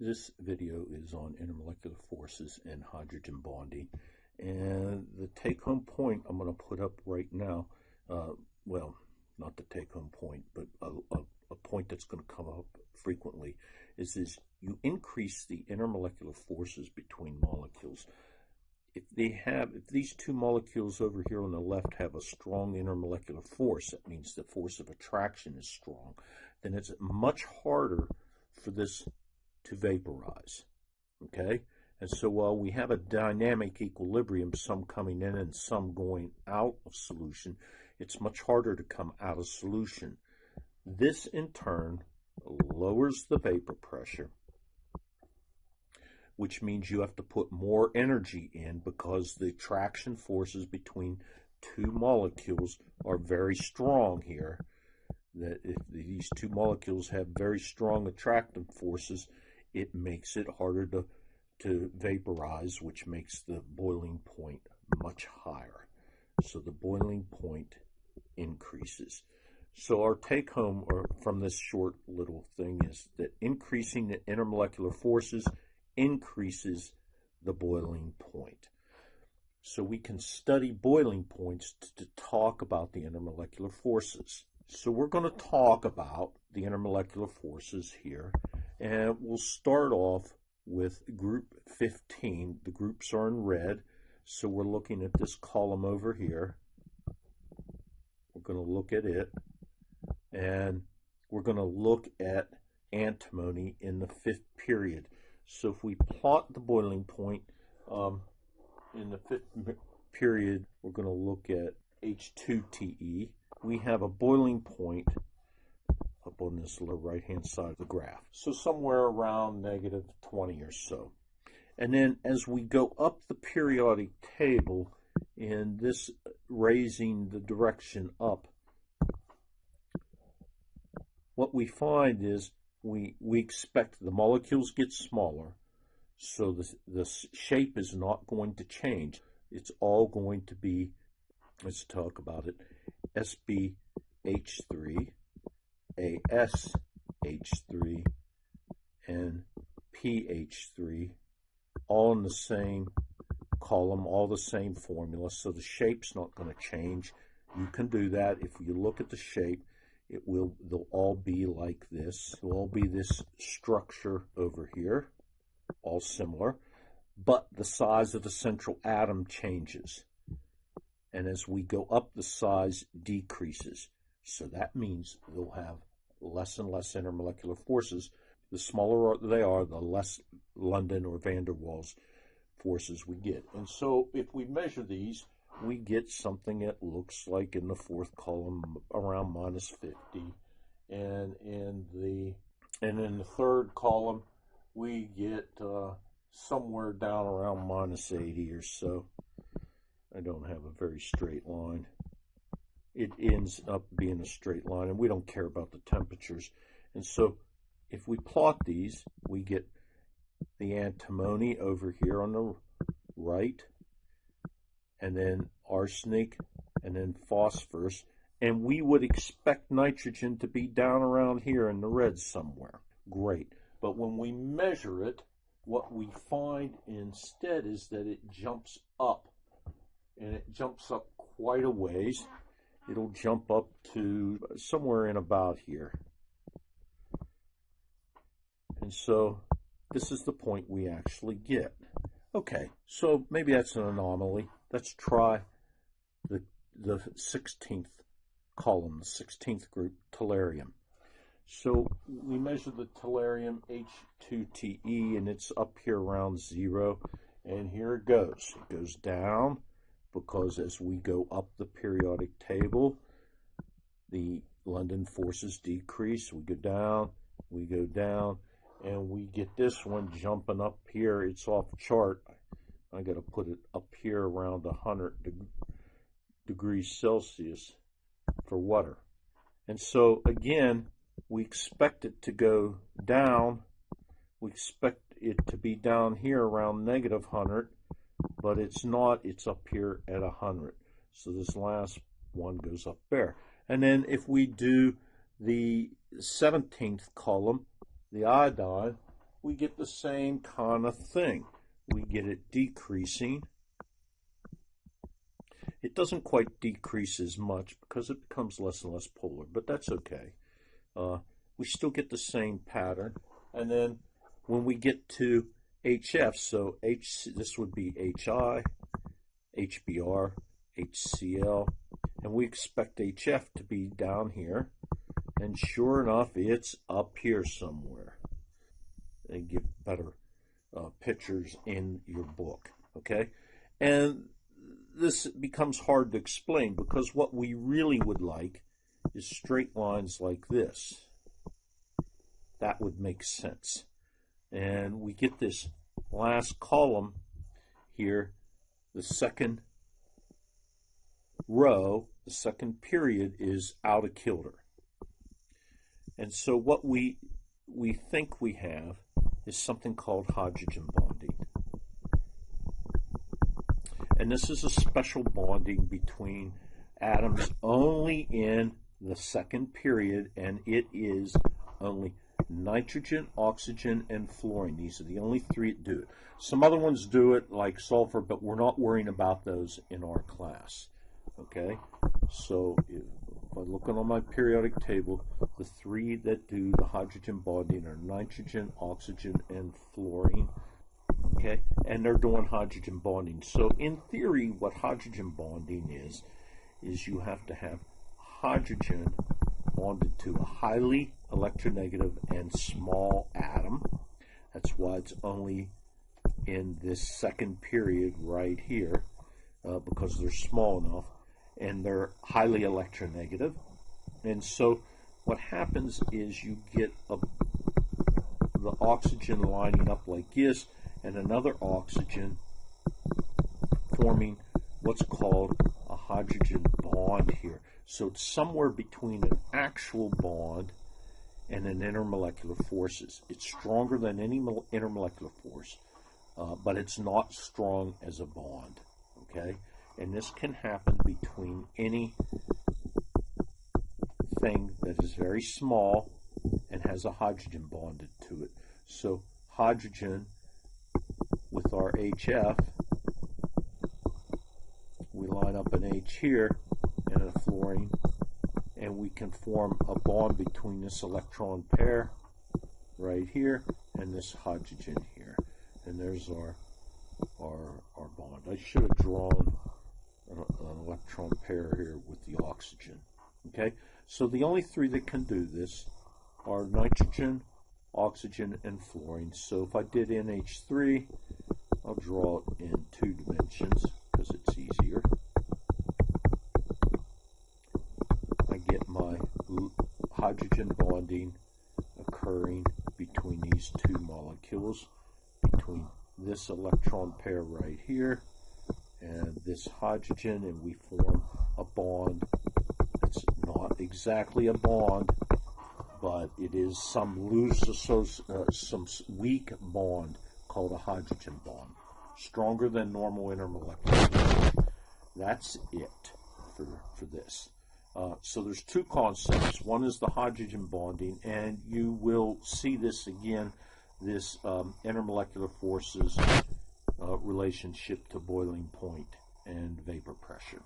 This video is on intermolecular forces and hydrogen bonding, and the take-home point I'm going to put up right now, well, not the take-home point, but a point that's going to come up frequently, is you increase the intermolecular forces between molecules. If these two molecules over here on the left have a strong intermolecular force, that means the force of attraction is strong, then it's much harder for this to vaporize, okay? And so while we have a dynamic equilibrium, some coming in and some going out of solution, it's much harder to come out of solution. This in turn lowers the vapor pressure, which means you have to put more energy in because the attraction forces between two molecules are very strong here. That if these two molecules have very strong attractive forces, it makes it harder to vaporize, which makes the boiling point much higher. So the boiling point increases. So our take home from this short little thing is that increasing the intermolecular forces increases the boiling point. So we can study boiling points to talk about the intermolecular forces. So we're going to talk about the intermolecular forces here, and we'll start off with group 15. The groups are in red, so we're looking at this column over here. We're going to look at it, and we're going to look at antimony in the fifth period. So if we plot the boiling point in the fifth period, we're going to look at H2Te. We have a boiling point up on this right hand side of the graph, so somewhere around negative 20 or so. And then as we go up the periodic table, in this raising the direction up, what we find is we expect the molecules get smaller, so the shape is not going to change. It's all going to be, let's talk about it, SbH3, AsH3, and pH3, all in the same column, all the same formula, so the shape's not going to change. You can do that. If you look at the shape, they'll all be like this. It'll all be this structure over here, all similar, but the size of the central atom changes. And as we go up, the size decreases. So that means they'll have less and less intermolecular forces. The smaller they are, the less London or van der Waals forces we get. And so if we measure these, we get something that looks like in the fourth column around minus 50. And in the third column, we get somewhere down around minus 80 or so. I don't have a very straight line. It ends up being a straight line, and we don't care about the temperatures. And so if we plot these, we get the antimony over here on the right, and then arsenic, and then phosphorus. And we would expect nitrogen to be down around here in the red somewhere. Great. But when we measure it, what we find instead is that it jumps up. And it jumps up quite a ways. It'll jump up to somewhere in about here. And so this is the point we actually get. Okay, so maybe that's an anomaly. Let's try the 16th column, the 16th group, tellurium. So we measure the tellurium H2Te, and it's up here around 0. And here it goes. It goes down, because as we go up the periodic table, the London forces decrease. We go down, and we get this one jumping up here. It's off chart. I got to put it up here around 100 degrees Celsius for water. And so again, we expect it to go down. We expect it to be down here around negative 100. But it's not, it's up here at 100. So this last one goes up there. And then if we do the 17th column, the iodine, we get the same kind of thing. We get it decreasing. It doesn't quite decrease as much because it becomes less and less polar, but that's okay. We still get the same pattern. And then when we get to HF, so this would be HI, HBr, HCl, and we expect HF to be down here. And sure enough, it's up here somewhere. They give better pictures in your book, okay? And this becomes hard to explain because what we really would like is straight lines like this. That would make sense. And we get this last column here, the second row, the second period is out of kilter. And so what we think we have is something called hydrogen bonding. And this is a special bonding between atoms only in the second period, and it is only nitrogen, oxygen, and fluorine. These are the only three that do it. Some other ones do it, like sulfur, but we're not worrying about those in our class. Okay? So if I'm looking on my periodic table, the three that do the hydrogen bonding are nitrogen, oxygen, and fluorine. Okay, and they're doing hydrogen bonding. So in theory, what hydrogen bonding is you have to have hydrogen bonded to a highly electronegative and small atom. That's why it's only in this second period right here, because they're small enough and they're highly electronegative. And so what happens is you get the oxygen lining up like this, and another oxygen forming what's called a hydrogen bond here. So it's somewhere between an actual bond and an intermolecular forces. It's stronger than any intermolecular force, but it's not strong as a bond. Okay, and this can happen between any thing that is very small and has a hydrogen bonded to it. So hydrogen with our HF, we line up an H here and a fluorine, and we can form a bond between this electron pair right here and this hydrogen here. And there's our bond. I should have drawn an electron pair here with the oxygen. Okay, so the only three that can do this are nitrogen, oxygen, and fluorine. So if I did NH3, I'll draw it in 2 dimensions because it's easier. I get my hydrogen bonding occurring between these two molecules, between this electron pair right here and this hydrogen, and we form a bond. It's not exactly a bond, but it is some loose, some weak bond called a hydrogen bond, stronger than normal intermolecular. That's it for this. So there's two concepts. One is the hydrogen bonding, and you will see this again, this intermolecular forces relationship to boiling point and vapor pressure.